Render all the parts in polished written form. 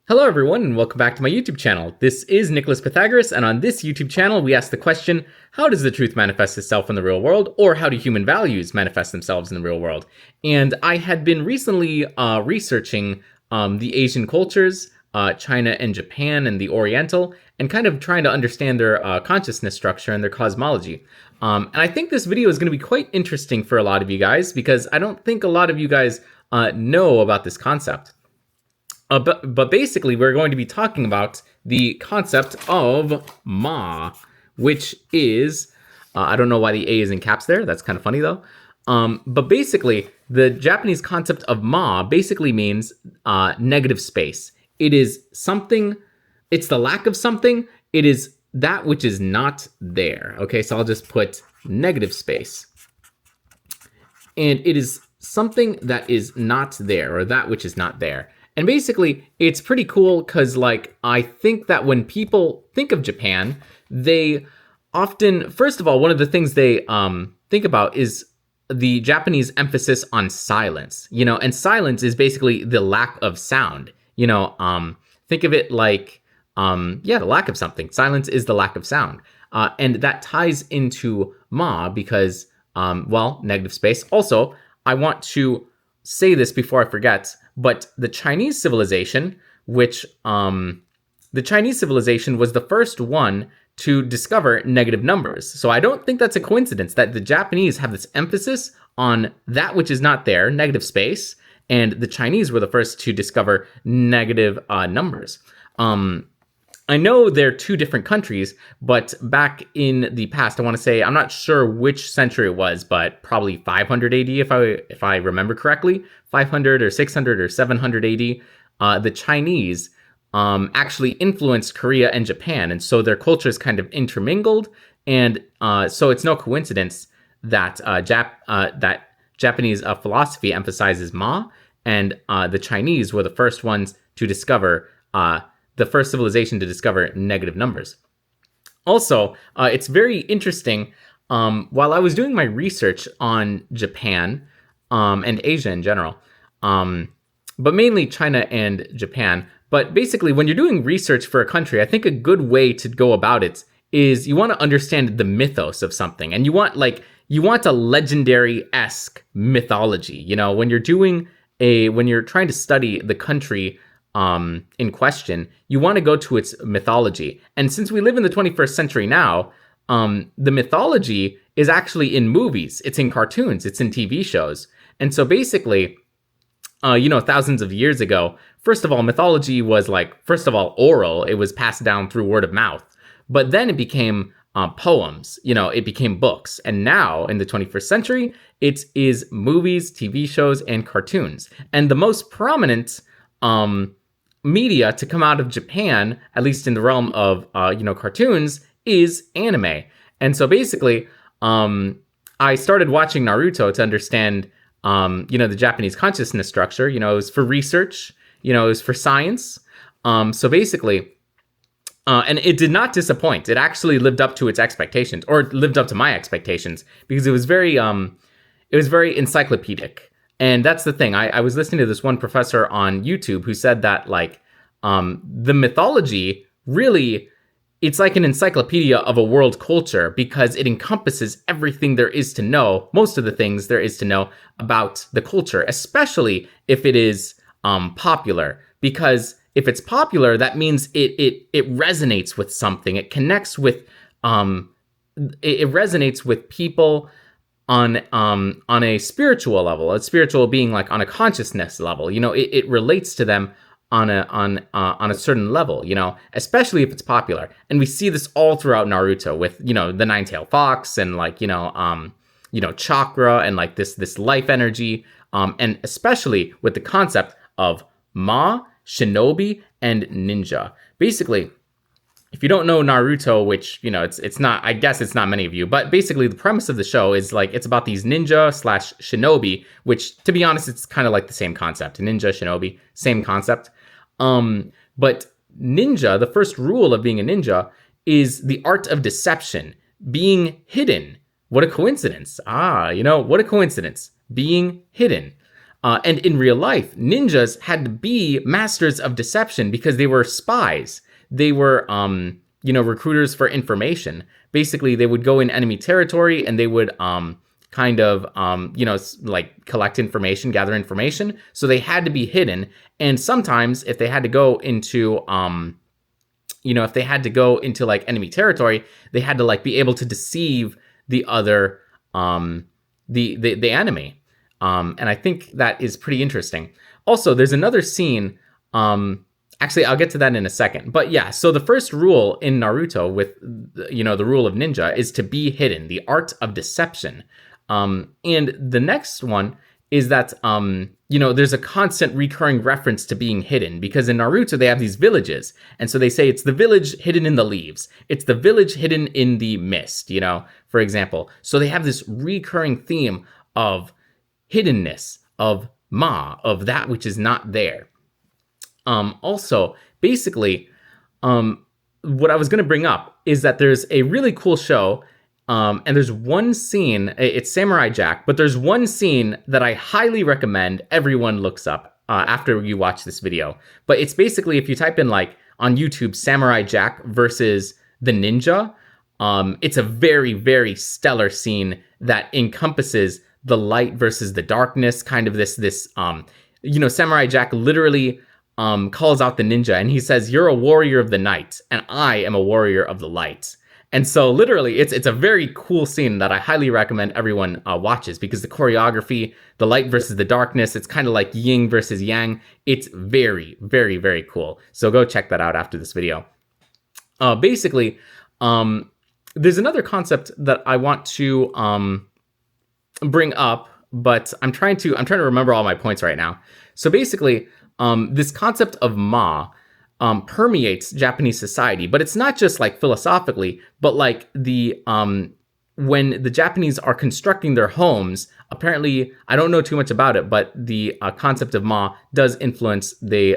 Hello everyone and welcome back to my YouTube channel. This is Nicholas Pythagoras, and on this YouTube channel we ask the question, how does the truth manifest itself in the real world, or how do human values manifest themselves in the real world? And I had been recently researching the Asian cultures, China and Japan and the Oriental, and kind of trying to understand their consciousness structure and their cosmology. And I think this video is going to be quite interesting for a lot of you guys, because I don't think a lot of you guys know about this concept. But basically, we're going to be talking about the concept of Ma, which is, I don't know why the A is in caps there. That's kind of funny, though. But basically, the Japanese concept of Ma basically means negative space. It is something, it's the lack of something. It is that which is not there. Okay, so I'll just put negative space. And it is something that is not there, or that which is not there. And basically, it's pretty cool because, I think that when people think of Japan, they often, first of all, one of the things they think about is the Japanese emphasis on silence, and silence is basically the lack of sound, think of it like, the lack of something. Silence is the lack of sound. And that ties into Ma because, negative space. Also, I want to say this before I forget, but the Chinese civilization, which the Chinese civilization was the first one to discover negative numbers. So I don't think that's a coincidence that the Japanese have this emphasis on that which is not there, negative space, and the Chinese were the first to discover negative numbers. I know they're two different countries, but back in the past, I want to say, I'm not sure which century it was, but probably 500 AD, if I remember correctly, 500 or 600 or 700 AD, the Chinese actually influenced Korea and Japan, and so their cultures kind of intermingled, and so it's no coincidence that that Japanese philosophy emphasizes Ma, and the Chinese were the first ones to discover the first civilization to discover negative numbers. Also, it's very interesting. While I was doing my research on Japan and Asia in general, but mainly China and Japan, but basically when you're doing research for a country, I think a good way to go about it is you want to understand the mythos of something, and you want a legendary-esque mythology. When you're trying to study the country in question, you want to go to its mythology. And since we live in the 21st century now, the mythology is actually in movies, it's in cartoons, it's in TV shows. And so basically, thousands of years ago, first of all, mythology was oral. It was passed down through word of mouth. But then it became poems, it became books. And now in the 21st century, it is movies, TV shows, and cartoons. And the most prominent media to come out of Japan, at least in the realm of cartoons, is anime. And so basically, I started watching Naruto to understand the Japanese consciousness structure. It was for research, it was for science. So basically, and it did not disappoint. It actually lived up to its expectations, or lived up to my expectations, because it was very encyclopedic. And that's the thing. I was listening to this one professor on YouTube who said that the mythology really, it's like an encyclopedia of a world culture, because it encompasses everything there is to know, most of the things there is to know about the culture, especially if it is popular. Because if it's popular, that means it resonates with something. It connects with it resonates with people on a spiritual level, a spiritual being, on a consciousness level. It relates to them on a certain level, especially if it's popular. And we see this all throughout Naruto with, the nine-tailed fox and chakra and this life energy, and especially with the concept of Ma, shinobi, and ninja. Basically, if you don't know Naruto, which, it's not, I guess it's not many of you, but basically the premise of the show is it's about these ninja / shinobi, which, to be honest, it's kind of like the same concept. Ninja, shinobi, same concept. But ninja, the first rule of being a ninja is the art of deception, being hidden. What a coincidence. What a coincidence. Being hidden. And in real life, ninjas had to be masters of deception because they were spies. They were, recruiters for information. Basically, they would go in enemy territory and they would collect information, gather information. So they had to be hidden. And sometimes if they had to go into, like enemy territory, they had to like be able to deceive the other, the enemy. And I think that is pretty interesting. Also, there's another scene, actually, I'll get to that in a second. But yeah, so the first rule in Naruto with, the rule of ninja is to be hidden, the art of deception. And the next one is that, there's a constant recurring reference to being hidden, because in Naruto, they have these villages. And so they say it's the village hidden in the leaves. It's the village hidden in the mist, for example. So they have this recurring theme of hiddenness, of of that which is not there. Also, basically, what I was going to bring up is that there's a really cool show, and there's one scene, it's Samurai Jack, but there's one scene that I highly recommend everyone looks up after you watch this video. But it's basically, if you type in like on YouTube, Samurai Jack versus the ninja, it's a very, very stellar scene that encompasses the light versus the darkness, kind of this Samurai Jack literally calls out the ninja and he says, "You're a warrior of the night and I am a warrior of the light." And so literally it's a very cool scene that I highly recommend everyone watches, because the choreography, the light versus the darkness, it's kind of like yin versus yang. It's very, very, very cool. So go check that out after this video. Basically, there's another concept that I want to bring up, but I'm trying to remember all my points right now. So basically, this concept of permeates Japanese society, but it's not just like philosophically, but like when the Japanese are constructing their homes, apparently, I don't know too much about it, but the concept of does influence the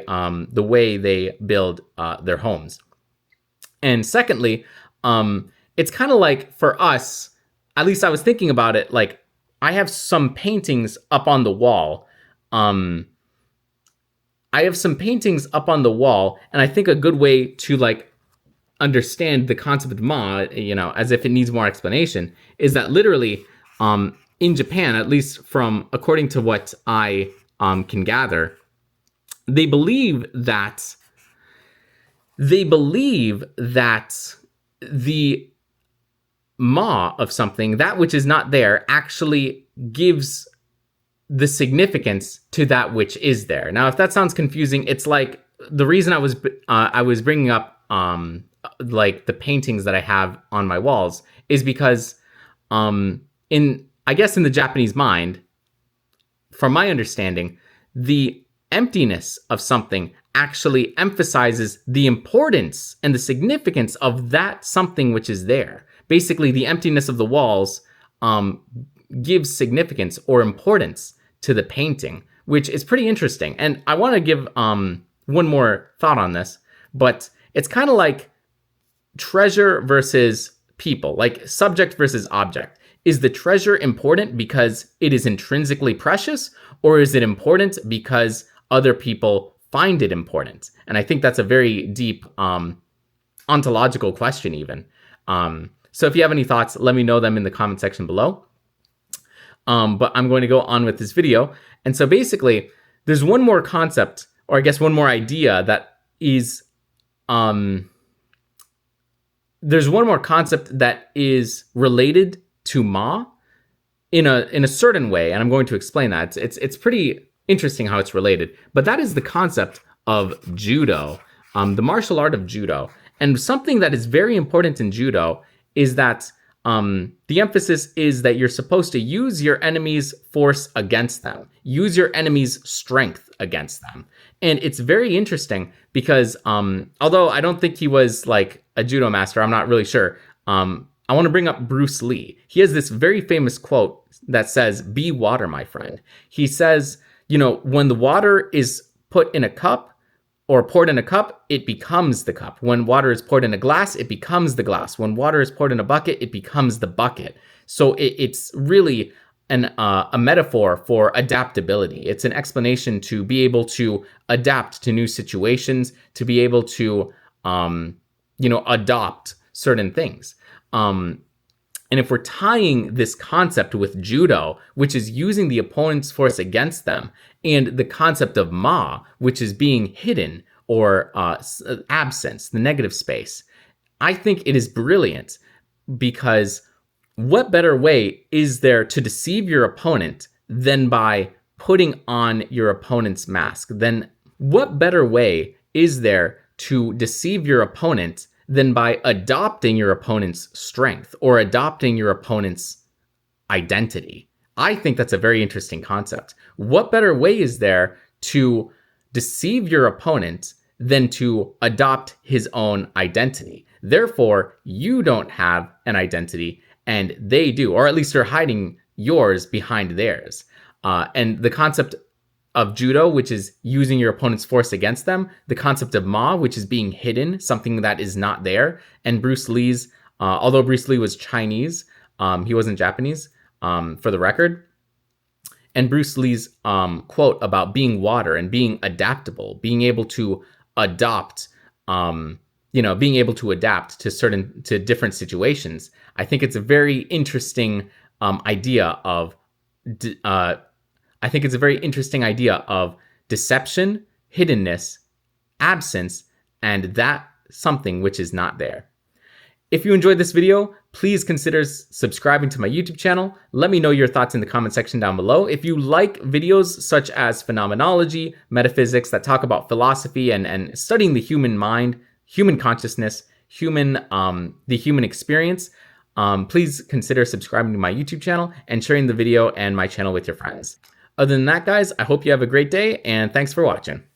way they build their homes. And secondly, it's kind of like for us, at least I was thinking about it, like I have some paintings up on the wall. And I think a good way to like understand the concept of as if it needs more explanation, is that literally in Japan, at least according to what I can gather, they believe that the of something, that which is not there, actually gives the significance to that which is there. Now, if that sounds confusing, it's like the reason I was bringing up like the paintings that I have on my walls is because in the Japanese mind, from my understanding, the emptiness of something actually emphasizes the importance and the significance of that something which is there. Basically, the emptiness of the walls gives significance or importance to the painting, which is pretty interesting. And I want to give one more thought on this, but it's kind of like treasure versus people, like subject versus object. Is the treasure important because it is intrinsically precious, or is it important because other people find it important? And I think that's a very deep ontological question even. So if you have any thoughts, let me know them in the comment section below. But I'm going to go on with this video. And so basically, there's one more concept, or I guess one more idea that is, there's one more concept that is related to in a certain way, and I'm going to explain that. It's pretty interesting how it's related, but that is the concept of judo, the martial art of judo. And something that is very important in judo is that the emphasis is that you're supposed to use your enemy's force against them, use your enemy's strength against them. And it's very interesting because although I don't think he was like a judo master, I'm not really sure. I want to bring up Bruce Lee. He has this very famous quote that says, "Be water, my friend." He says, when the water is put in a cup, or poured in a cup, it becomes the cup. When water is poured in a glass, it becomes the glass. When water is poured in a bucket, it becomes the bucket. So it's really a metaphor for adaptability. It's an explanation to be able to adapt to new situations, to be able to, adopt certain things. And if we're tying this concept with judo, which is using the opponent's force against them, and the concept of ma, which is being hidden or absence, the negative space, I think it is brilliant, because what better way is there to deceive your opponent than by putting on your opponent's mask? Then what better way is there to deceive your opponent than by adopting your opponent's strength or adopting your opponent's identity? I think that's a very interesting concept. What better way is there to deceive your opponent than to adopt his own identity? Therefore, you don't have an identity and they do, or at least you're hiding yours behind theirs. And the concept of judo, which is using your opponent's force against them, the concept of ma, which is being hidden, something that is not there, and Bruce Lee's, although Bruce Lee was Chinese, he wasn't Japanese, for the record, and Bruce Lee's quote about being water and being adaptable, being able to adopt, being able to adapt to different situations. I think it's a very interesting idea of deception, hiddenness, absence, and that something which is not there. If you enjoyed this video, please consider subscribing to my YouTube channel. Let me know your thoughts in the comment section down below. If you like videos such as phenomenology, metaphysics that talk about philosophy and studying the human mind, human consciousness, the human experience, please consider subscribing to my YouTube channel and sharing the video and my channel with your friends. Other than that, guys, I hope you have a great day, and thanks for watching.